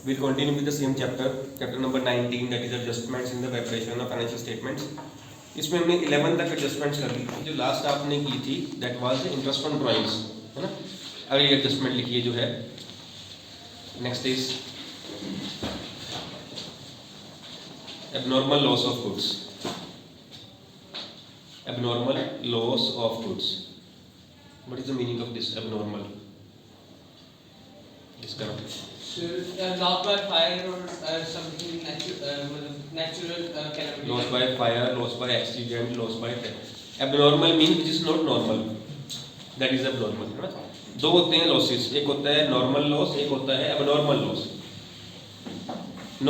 We'll continue with the same chapter number 19, that is adjustments in the preparation of financial statements. इसमें हमने 11 तक adjustments कर ली थी। जो लास्ट आपने की थी that was interest on drawings, है ना। अगली एडजस्टमेंट लिखिए जो है next is abnormal loss of goods. Abnormal loss of goods, what is the meaning of this abnormal? इसका loss by fire or something natural calamity. Loss by fire, loss by accident, loss by death. Abnormal means which is not normal. That is abnormal, है ना। दो होते हैं losses, एक होता है normal loss, एक होता है एबनॉर्मल लॉस।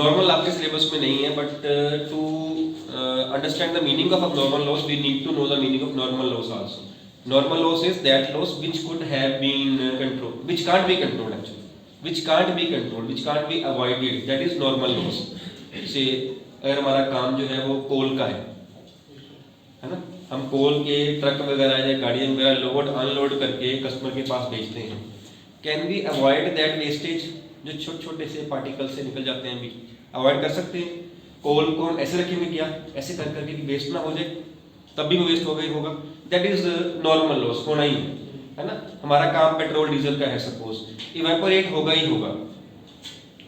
नॉर्मल आपके सिलेबस में नहीं है, but to understand the meaning of abnormal loss we need to know the meaning of normal loss also. Normal loss is that loss which could have been controlled, which can't be controlled actually. Which can't be controlled, which can't be avoided, that is normal loss. से अगर हमारा काम जो है वो कोल का है ना, हम कोल के ट्रक वगैरह या गाड़ियाँ वगैरह लोड अनलोड करके कस्टमर के पास भेजते हैं, can we avoid that wastage? जो छोटे छोटे से पार्टिकल से निकल जाते हैं, भी अवॉइड कर सकते हैं। कोल को हम ऐसे रखेंगे, क्या ऐसे कर करके कि वेस्ट ना हो जाए, तब भी वो वेस्ट हो गई होगा, दैट इज नॉर्मल लॉस, होना ही है ना। हमारा काम पेट्रोल डीजल का है, सपोज इवेपोरेट होगा ही होगा,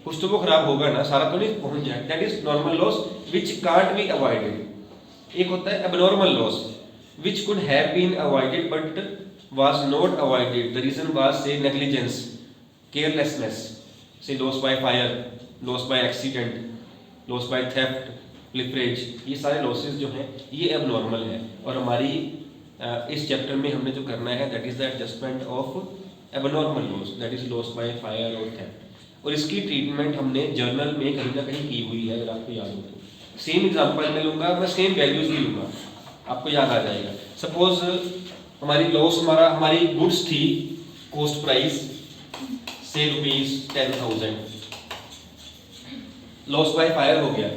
कुछ तो वो खराब होगा ना, सारा तो नहीं पहुंच जाए, that is normal loss which can't be avoided. एक होता है abnormal loss which could have been avoided but was not avoided, the reason was say negligence, carelessness, say loss by fire, loss by accident, loss by theft, leverage, ये सारे losses जो हैं ये abnormal है। और हमारी इस चैप्टर में हमने जो करना है that is the adjustment of abnormal loss, that is loss by fire और थेफ्ट। और इसकी ट्रीटमेंट हमने जर्नल में कहीं ना कहीं की हुई है, अगर आपको याद हो तो। सेम एग्जांपल मैं लूँगा, मैं सेम वैल्यूज भी लूँगा, आपको याद आ जाएगा। सपोज हमारी लॉस, हमारी गुड्स थी, कॉस्ट प्राइस से ₹10,000, लॉस बाय फायर हो गया,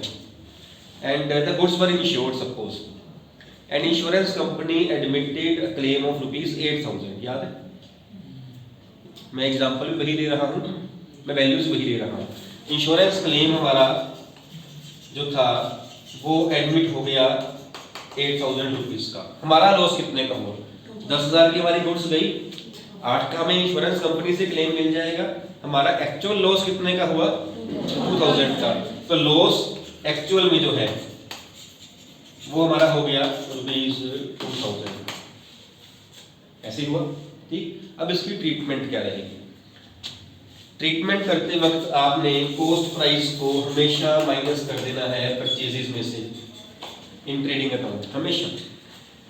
and the goods were insured suppose, and insurance company admitted a claim of ₹8,000। याद है, मैं एग्जांपल भी वही ले रहा हूँ, मैं वैल्यूज वही ले रहा हूँ। इंश्योरेंस क्लेम हमारा जो था वो एडमिट हो गया ₹8,000 का। हमारा लॉस कितने का हुआ? 10,000 की हमारी गुड्स गई, 8 का हमें इंश्योरेंस कंपनी से क्लेम मिल जाएगा। हमारा एक्चुअल लॉस कितने का हुआ? 2,000 का। तो लॉस एक्चुअल में जो है वो हमारा हो गया ₹2,000, ऐसे ही हुआ, ठीक। अब इसकी ट्रीटमेंट क्या रहेगी? ट्रीटमेंट करते वक्त आपने कॉस्ट प्राइस को हमेशा माइनस कर देना है परचेजेस में से इन ट्रेडिंग अकाउंट, हमेशा,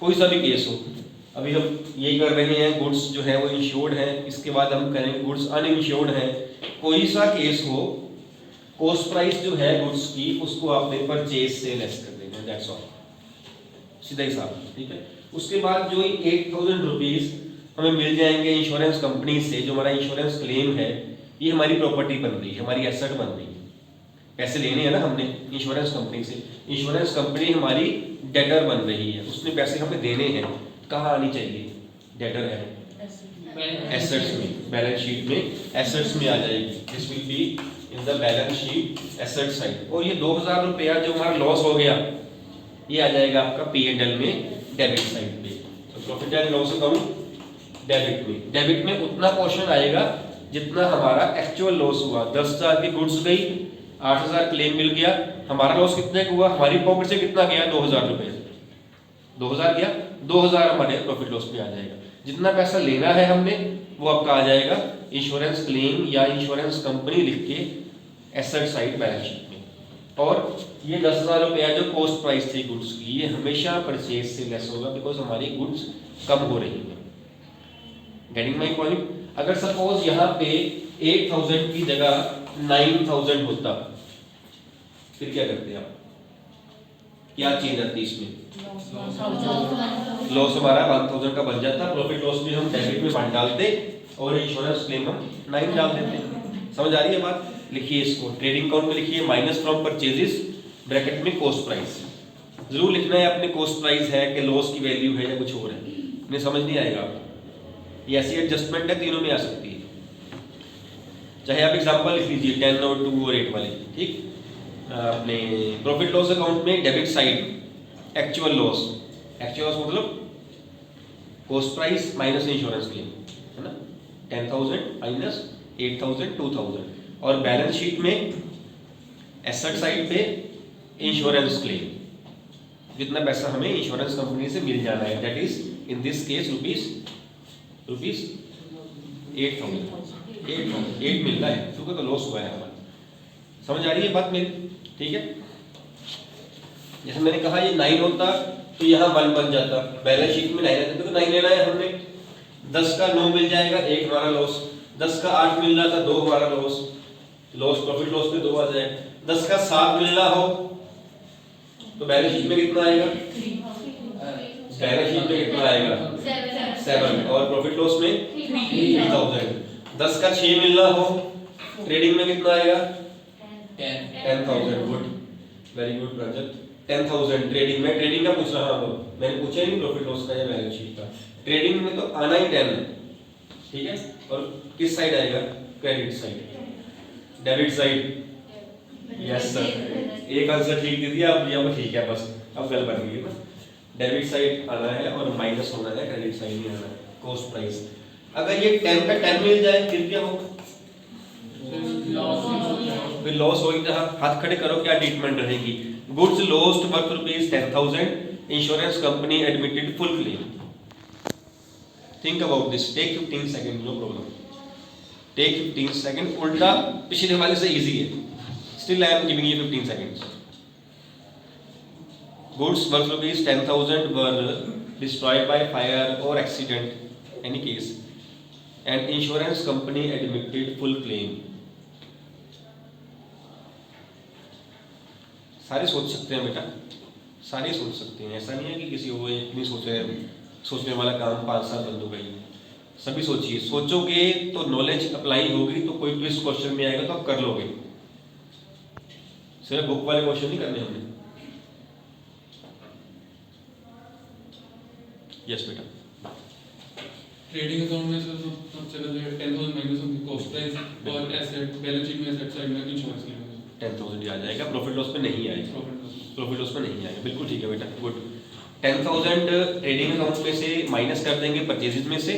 कोई सा भी केस हो। अभी हम यही कर रहे हैं, गुड्स जो है वो इंश्योर्ड है, इसके बाद हम करेंगे गुड्स अनइंश्योर्ड है, कोई सा केस हो, कॉस्ट प्राइस जो है गुड्स की उसको आपने परचेज से लेस कर देना, दैट्स ऑल, सीधा हिसाब, ठीक है। उसके बाद जो ₹8,000 हमें मिल जाएंगे इंश्योरेंस कंपनी से, जो हमारा इंश्योरेंस क्लेम है, ये हमारी प्रॉपर्टी बन रही है, हमारी एसेट बन रही है। पैसे लेने हैं ना हमने इंश्योरेंस कंपनी से, इंश्योरेंस कंपनी हमारी डेटर बन रही है, उसने पैसे हमें देने हैं। कहाँ आनी चाहिए? डेटर है एसेट्स में, बैलेंस शीट में एसेट्स में आ जाएगी, this will be in the balance sheet asset side. और ये ₹2,000 जो हमारा लॉस हो गया ये आ जाएगा आपका P&L में डेबिट साइड पे। तो profit and loss account debit में उतना पोर्शन आएगा जितना हमारा एक्चुअल लॉस हुआ। 10,000 की गुड्स गई, 8,000 क्लेम मिल गया, हमारा लॉस कितने का हुआ? हमारी पॉकेट से कितना गया? ₹2,000, 2,000 गया, 2,000 हमारे प्रॉफिट लॉस में आ जाएगा। जितना पैसा लेना है हमने वो आपका आ जाएगा इंश्योरेंस क्लेम या इंश्योरेंस कंपनी लिख के एसेट साइड बैलेंस शीट में। और ये ₹10,000 जो कॉस्ट प्राइस थी गुड्स की, ये हमेशा परचेज से लेस होगा, बिकॉज हमारी गुड्स कम हो रही है। Getting my point? अगर सपोज यहाँ पे 8,000 की जगह 9,000 होता, फिर क्या करते आप? क्या चेंज आती इसमें? लॉस हमारा 1,000 का बन जाता, प्रॉफिट लॉस में हम डेबिट में डालते और इंश्योरेंस क्लेम हम 9 डाल देते। समझ आ रही है बात? लिखिए इसको, ट्रेडिंग अकाउंट में लिखिए माइनस फ्रॉम परचेजेस, ब्रैकेट में कॉस्ट प्राइस। जरूर लिखना है अपने कॉस्ट प्राइस है कि लॉस की वैल्यू है या कुछ और है, नहीं समझ नहीं आएगा। ये ऐसी एडजस्टमेंट है, तीनों में आ सकती है। चाहे आप एग्जांपल लिख लीजिए 10 और 2 और 8 वाले, ठीक। अपने प्रॉफिट लॉस अकाउंट में डेबिट साइड एक्चुअल लॉस मतलब cost price minus insurance claim, है ना, 10,000 माइनस 8,000 2,000। और बैलेंस शीट में एसेट साइड पे इंश्योरेंस क्लेम, जितना पैसा हमें इंश्योरेंस कंपनी से मिल जाना है, that is in this case rupees 8 मिल रहा है, क्योंकि तो लॉस हुआ है हमारा। समझ आ रही है बात मेरी, ठीक है। जैसे मैंने कहा ये 9 होता तो यहाँ 1 बन जाता, बैलेंस शीट में 9 रहता तो 9 लेना है हमने। 10 का 9 मिल जाएगा, 1 हमारा लॉस। 10 का 8 मिल रहा था, 2 हमारा लॉस, प्रॉफिट लॉस में 2 आ जाए। 10 का 7 मिल रहा हो तो बैलेंस शीट में कितना आएगा, बैलेंस शीट में कितना आएगा 7, और प्रॉफिट लॉस में 3,000। 10 का 6 मिल रहा हो ट्रेडिंग में कितना आएगा 10,000। गुड, वेरी गुड रजत, 10,000 ट्रेडिंग में। ट्रेडिंग का पूछ रहा हूँ, मैंने पूछा ही नहीं प्रॉफिट लॉस का या बैलेंस शीट का। ट्रेडिंग में तो आना ही 10 है, ठीक है। और किस साइड आएगा, credit side, debit side. Yes sir, एक आंसर ठीक दे दिया, अब ये ठीक है, बस अब गल बन गई है ना। डेबिट साइड आना है और माइनस होना है, क्रेडिट साइड नहीं आना है, कॉस्ट प्राइस। अगर ये 10 का 10 मिल जाए फिर क्या होगा, फिर लॉस हो गया। हाथ खड़े करो, क्या ट्रीटमेंट रहेगी। Goods lost worth rupees 10,000, insurance company admitted full claim. Think about this, take 15 second, no problem, take 15 second. उल्टा पिछले वाले से इजी है, still I am giving you 15 seconds. Goods worth rupees 10,000 were destroyed by fire or accident, any case, and insurance company admitted full claim. सारे सोच सकते हैं बेटा, सारे सोच सकते हैं, ऐसा नहीं है कि किसी को एक नहीं सोचने वाला काम 5 साल बंद हो गई। सभी सोचिए, सोचोगे तो नॉलेज अप्लाई होगी, तो कोई ट्विस्ट क्वेश्चन में आएगा तो आप कर लोगे। सिर्फ बुक वाले क्वेश्चन नहीं करने हमने। यस बेटा, ट्रेडिंग अकाउंट में सबसे पहले 10,000 माइनस होगी कॉस्ट प्राइस, और एसेट बैलेंस शीट में एसेट साइड में इंश्योरेंस क्लेम 10,000 ही आ जाएगा, प्रॉफिट लॉस में नहीं आएगा, प्रॉफिट लॉस में नहीं आएगा। बिल्कुल ठीक है बेटा, गुड। 10,000 ट्रेडिंग अकाउंट में से माइनस कर देंगे परचेजेस में से,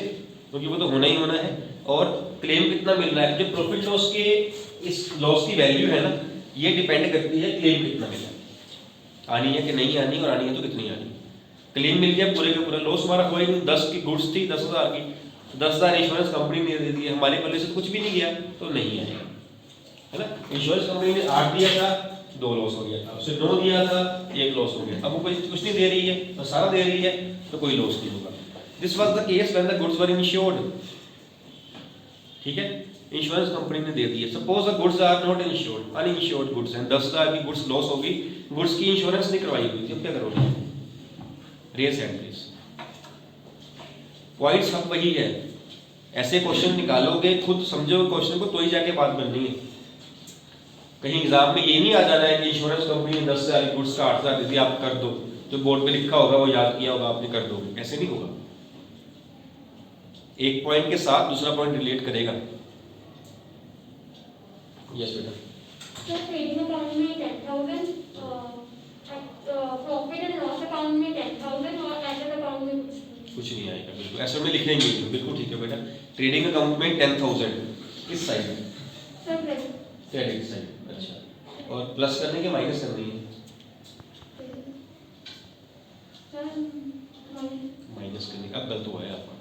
क्योंकि वो तो होना ही होना है। और क्लेम कितना मिल रहा है, जो प्रॉफिट लॉस के इस लॉस की वैल्यू है ना, ये डिपेंड करती है क्लेम कितना मिला, आनी है कि नहीं आनी, और आनी है तो कितनी आनी। क्लेम मिल गया पूरे का पूरा, लॉस हमारा हुआ ही नहीं। 10 की गुड्स थी 10,000 की, 10,000 इंश्योरेंस कंपनी ने दे दी, हमारे पल्ले से कुछ भी नहीं गया तो नहीं आएगा, है ना। इंश्योरेंस कंपनी ने 8 दिया था, 2 लॉस हो गया था, उससे 9 दिया था, 1 लॉस हो गया। अब वो कुछ नहीं दे रही है तो सारा दे रही है, तो कोई लॉस नहीं होगा। This was the case when the goods were insured, ठीक है, इंश्योरेंस कंपनी ने दे दी है। Suppose the goods are not insured, uninsured goods हैं, 10,000 की गुड्स लॉस होगी, गुड्स की इंश्योरेंस नहीं करवाई हुई थी, अब क्या करोगे, रेज हैंड प्लीज। पॉइंट सब वही है, ऐसे क्वेश्चन निकालोगे, खुद समझोगे क्वेश्चन को, तो ही जाके बात बननी है। कहीं एग्जाम में ये नहीं आ जाना है कि इंश्योरेंस कंपनी ने 10,000 की गुड्स का 8,000 दे दिया, आप कर दो, जो बोर्ड पे लिखा होगा वो याद किया होगा आपने, कर दोगे, ऐसे नहीं होगा। एक पॉइंट के साथ दूसरा पॉइंट रिलेट करेगा। यस बेटा, सर ट्रेडिंग अकाउंट में 10,000, प्रॉफिट एंड लॉस अकाउंट में 10,000, और एसेट अकाउंट में कुछ नहीं आएगा, बिल्कुल ऐसे में लिखेंगे, बिल्कुल ठीक है बेटा। ट्रेडिंग अकाउंट में 10,000 किस साइड में, सर क्रेडिट साइड, अच्छा, और प्लस करने के माइनस करनी है, माइनस करने का। अब गलत हुआ है आपका,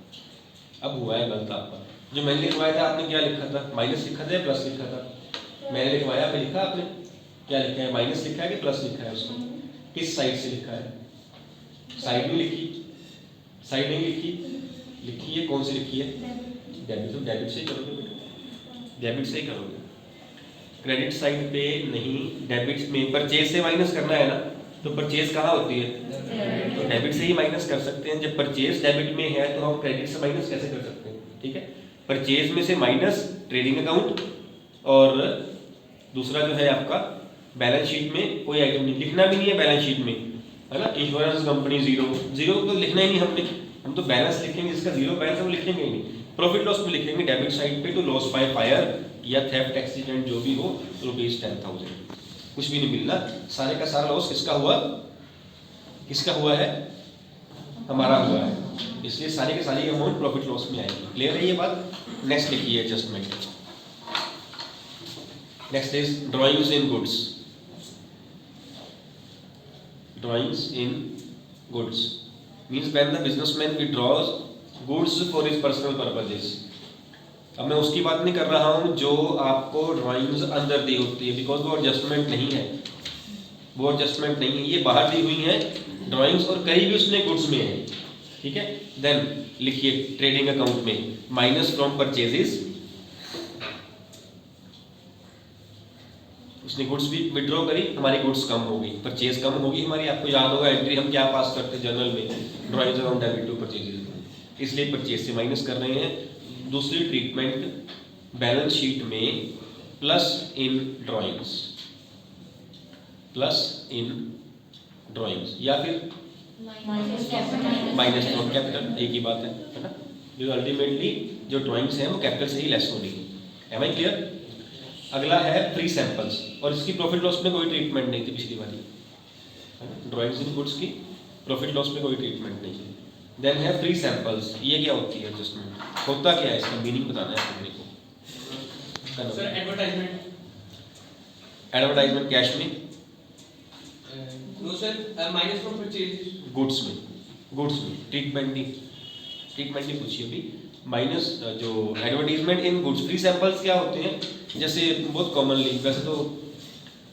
अब हुआ है गलत आपका। जो मैंने लिखवाया था आपने क्या लिखा था, माइनस लिखा था या प्लस लिखा था, मैंने लिखवाया पे लिखा आपने क्या लिखा है, माइनस लिखा है कि प्लस लिखा है, उसको किस साइड से लिखा है, साइड में लिखी, साइड नहीं लिखी, लिखी है, कौन सी लिखी है, डेबिट, तो डेबिट से ही करोगे बेटा, डेबिट से ही करोगे, क्रेडिट साइड पे नहीं। डेबिट में परचेज से माइनस करना है ना, तो परचेज कहाँ होती है, तो डेबिट से ही माइनस कर सकते हैं। जब परचेज डेबिट में है तो हम क्रेडिट से माइनस कैसे कर सकते हैं, ठीक है। परचेज में से माइनस ट्रेडिंग अकाउंट, और दूसरा जो है आपका बैलेंस शीट में कोई आइटम नहीं, लिखना भी नहीं है बैलेंस शीट में, है ना। इंश्योरेंस कंपनी 0 तो लिखना ही नहीं हमने, हम तो बैलेंस लिखेंगे, जिसका 0 बैलेंस है वो लिखेंगे ही नहीं। प्रॉफिट लॉस में लिखेंगे डेबिट साइड पे, टू लॉस बाय फायर या थेफ्ट एक्सीडेंट जो भी हो ₹10,000, कुछ भी नहीं मिलना, सारे का सारा लॉस किसका हुआ, किसका हुआ है, हमारा हुआ है, इसलिए सारी की सारी अमाउंट प्रॉफिट लॉस में आएगी। क्लियर है ये बात? नेक्स्ट लिखिए adjustment. Next is drawings in goods. Drawings in goods means when the businessman withdraws goods for his personal purposes. अब मैं उसकी बात नहीं कर रहा हूँ जो आपको ड्राइंग्स अंदर दी होती है, बिकॉज वो एडजस्टमेंट नहीं है, वो एडजस्टमेंट नहीं है, ये बाहर दी हुई है ड्राइंग्स और कहीं भी उसने गुड्स में है, ठीक है। देन लिखिए ट्रेडिंग अकाउंट में माइनस फ्रॉम परचेजेस, उसने गुड्स भी विड्रॉ करी, हमारी गुड्स कम हो गई, परचेज कम होगी हमारी। आपको याद होगा एंट्री हम क्या पास करते हैं जर्नल में, drawings account debit to purchases, इसलिए परचेज से माइनस कर रहे हैं। दूसरी ट्रीटमेंट बैलेंस शीट में plus in drawings, plus in drawings या फिर माइनस फ्रॉम कैपिटल, एक ही बात है ना, जो अल्टीमेटली जो ड्राइंग्स हैं वो कैपिटल से ही लेस होनी है। Am I clear? अगला है फ्री सैंपल्स, और इसकी प्रॉफिट लॉस में कोई ट्रीटमेंट नहीं थी पिछली वाली, ड्राइंग्स इन गुड्स की प्रॉफिट लॉस में कोई ट्रीटमेंट नहीं थी। देन है फ्री सैंपल्स, ये क्या होती है एडजस्टमेंट, होता क्या है, इसका मीनिंग बताना है अपने को। सर एडवर्टाइजमेंट, एडवर्टाइजमेंट कैश में, no sir minus from purchase, goods में, गुड्स में ट्रीटमेंट नहीं पूछी अभी, माइनस जो advertisement in goods. Free samples क्या होते हैं, जैसे बहुत कॉमनली, वैसे तो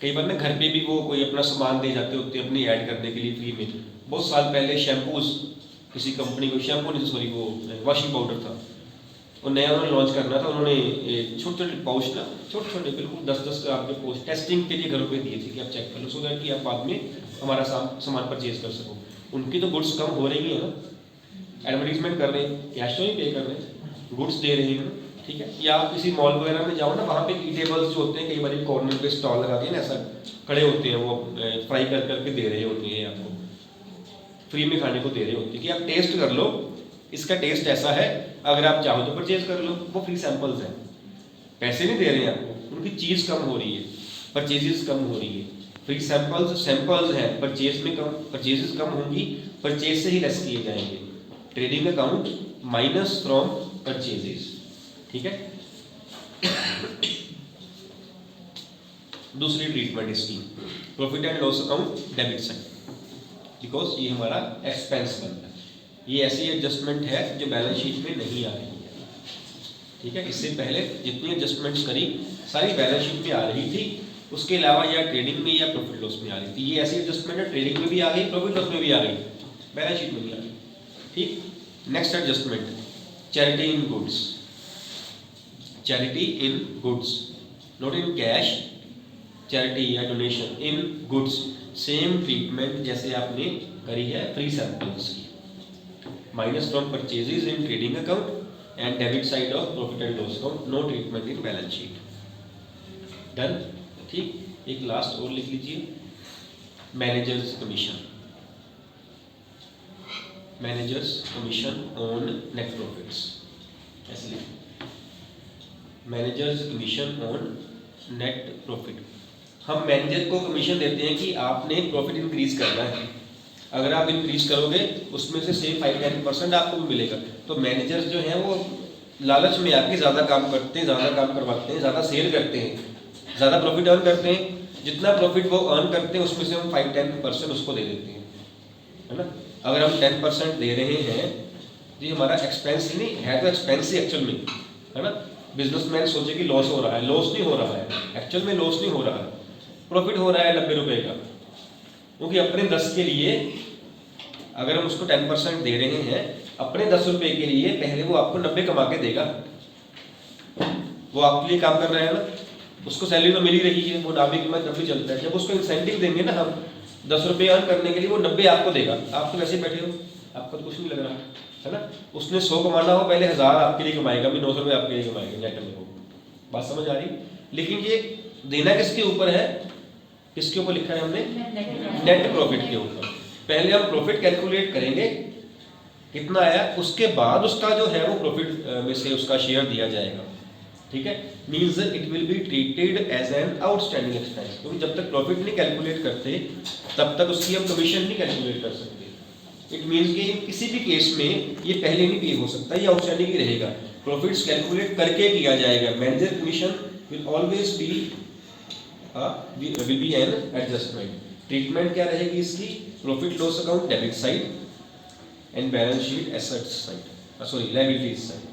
कई बार ना घर पे भी वो कोई अपना सामान दे जाते होते हैं अपनी ऐड करने के लिए फ्री में। बहुत साल पहले शैम्पूज, किसी कंपनी को शैम्पू नहीं, सॉरी वो वॉशिंग पाउडर था, और नया उन्होंने लॉन्च करना था, उन्होंने छोटे छोटे पाउच ना, छोटे छोटे बिल्कुल 10-10 का आपके पाउच टेस्टिंग के लिए घरों पे दिए थे कि आप चेक कर लो, सो दैट कि आप बाद में हमारा सामान परचेज कर सको। उनकी तो गुड्स कम हो रही है ना, एडवर्टीजमेंट कर रहे हैं, कैश तो ही पे कर रहे हैं, गुड्स दे रहे हैं, ठीक है। या आप किसी मॉल वगैरह में जाओ ना, वहाँ पे ईटेबल्स जो होते हैं कई बार कॉर्नर पे स्टॉल लगा के ना ऐसा खड़े होते हैं, वो फ्राई कर करके दे रहे होते हैं, आपको फ्री में खाने को दे रहे होते हैं कि आप टेस्ट कर लो, इसका टेस्ट ऐसा है, अगर आप चाहो तो परचेज कर लो। वो फ्री सैंपल्स हैं, पैसे नहीं दे रहे हैं आपको, उनकी चीज़ कम हो रही है, परचेजेस कम हो रही है। फ्री सैंपल्स हैं, परचेज में कम, परचेजेस कम होंगी, परचेज से ही लेस किए जाएंगे। Trading account minus from purchases, ठीक है। दूसरी ट्रीटमेंट इसकी profit and loss account debit side, because ये हमारा एक्सपेंस बनता है। ये ऐसी एडजस्टमेंट है जो बैलेंस शीट में नहीं आ रही है, ठीक है। इससे पहले जितनी एडजस्टमेंट्स करी सारी बैलेंस शीट में आ रही थी, उसके अलावा या ट्रेडिंग में या प्रॉफिट लॉस में आ रही थी। ये ऐसी एडजस्टमेंट है ट्रेडिंग में भी आ गई, प्रॉफिट लॉस में भी आ गई, बैलेंस शीट में भी आ गई, ठीक। Next adjustment charity in goods, charity in goods, not in cash, charity या donation in goods, same treatment जैसे आपने करी है फ्री सैंपल्स की, minus from purchases in trading account and debit side of profit and loss account, no treatment in balance sheet. Done, ठीक। एक last और लिख लीजिए, managers commission, managers commission on net profits, ऐसे लिखिए, managers commission on net profit. हम manager को commission देते हैं कि आपने प्रॉफिट इंक्रीज करना है, अगर आप इंक्रीज करोगे उसमें से 5-10% आपको भी मिलेगा। तो मैनेजर्स जो हैं वो लालच में आके ज़्यादा काम करते हैं, ज़्यादा काम करवाते हैं, ज़्यादा सेल करते हैं, ज़्यादा प्रॉफिट अर्न करते हैं। जितना प्रॉफिट वो अर्न करते हैं उसमें से हम 5-10% उसको दे देते हैं, है ना। अगर हम 10% दे रहे हैं, जी हमारा एक्सपेंस नहीं है, तो एक्सपेंस ही एक्चुअल में, है ना। बिजनेसमैन सोचे कि लॉस हो रहा है, लॉस नहीं हो रहा है, एक्चुअल में लॉस नहीं हो रहा है, प्रॉफिट हो रहा है 90 रुपए का, क्योंकि अपने 10 के लिए अगर हम उसको 10% दे रहे हैं, अपने 10 रुपए के लिए पहले वो आपको 90 कमा के देगा, वो आपके लिए काम कर रहा है ना, उसको सैलरी तो मिल ही रही है, वो 90 की मत 90 चलता है। जब उसको इंसेंटिव देंगे ना हम 10 रुपये अर्न करने के लिए, वो 90 आपको देगा। आप तो वैसे बैठे हो, आपको तो कुछ नहीं लग रहा है ना। उसने 100 कमाना हो, पहले 1000 आपके लिए कमाएगा, भी 900 रुपये आपके लिए कमाएगा, नेट में हो। बात समझ आ रही? लेकिन ये देना किसके ऊपर है, किसके ऊपर लिखा है हमने, नेट प्रॉफिट के ऊपर। पहले हम प्रॉफिट कैलकुलेट करेंगे कितना आया, उसके बाद उसका जो है वो प्रॉफिट में से उसका शेयर दिया जाएगा, ठीक है, means it will be treated as an outstanding expense, क्योंकि जब तक प्रॉफिट नहीं कैलकुलेट करते तब तक उसकी हम कमीशन नहीं कैलकुलेट कर सकते। इट मीन्स कि किसी भी केस में ये पहले नहीं पे हो सकता, ये आउटस्टैंडिंग ही रहेगा, प्रॉफिट्स कैलकुलेट करके किया जाएगा। Manager commission will always be an adjustment. Treatment क्या रहेगी इसकी, profit loss account debit side and balance sheet assets side, sorry liabilities side.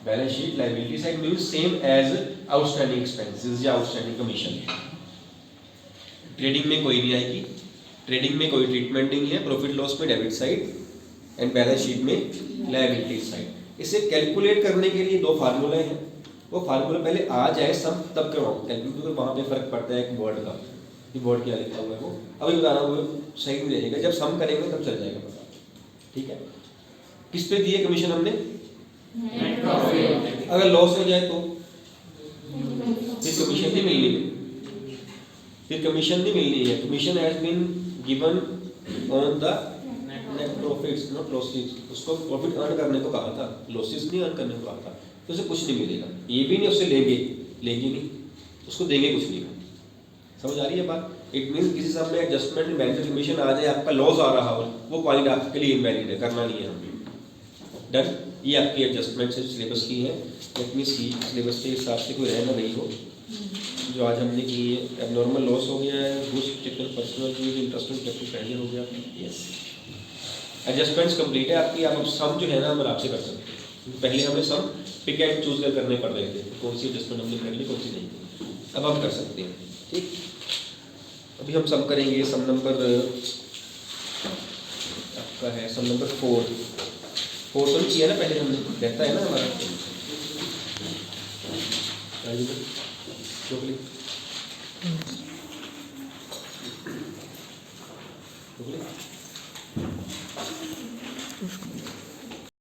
Balance sheet liability side means same as outstanding expenses या outstanding commission. Trading में कोई नहीं आएगी, trading में कोई ट्रीटमेंट नहीं है, प्रॉफिट लॉस में debit side and balance sheet में लायबिलिटी साइड। इसे कैलकुलेट करने के लिए दो फार्मूले हैं, वो फार्मूला पहले आ जाए सम तब करवाऊँ, क्योंकि वहाँ पे फर्क पड़ता है एक वर्ड का, ये वर्ड क्या लिखा हुआ है वो अभी बता रहा हूँ, वो सही नहीं रहेगा, जब सम करेंगे तब चल जाएगा पता। ठीक है, किस पे दिए कमीशन हमने, अगर लॉस हो जाए तो फिर कमीशन नहीं मिलनी है, फिर कमीशन नहीं मिलनी है। Commission has been given on the net profits not losses. उसको प्रॉफिट अर्न करने को कहा था, लॉसेस नहीं अर्न करने को कहा था, तो उसे कुछ नहीं मिलेगा। ये भी नहीं उससे लेंगे नहीं, उसको देंगे कुछ नहीं। समझ आ रही है बात? इट मीन्स किसी सब में एडजस्टमेंट मैनेजर कमीशन आ जाए, आपका लॉस आ रहा हो, वो पॉइंट आपके लिए इनवैलिड है, करना नहीं है हमें। डन, ये आपकी एडजस्टमेंट से सिलेबस की है। लेट मी सी सिलेबस के हिसाब से कोई रहना नहीं हो जो आज हमने की है। एबनॉर्मल लॉस हो गया है, goods tackle personal use interest and capital failure हो गया। यस, एडजस्टमेंट्स कंप्लीट है आपकी। अब सम जो है ना हम आराम से कर सकते हैं, पहले हमें सम पिक एंड चूज करने पड़ रहे थे, कौन सी एडजस्टमेंट हमने कर ली कौन सी नहीं, अब हम कर सकते हैं। ठीक, अभी हम सम करेंगे। सम नंबर आपका है सम नंबर 4 तो नहीं किया ना पहले हमने, रहता है ना हमारा चॉकलेट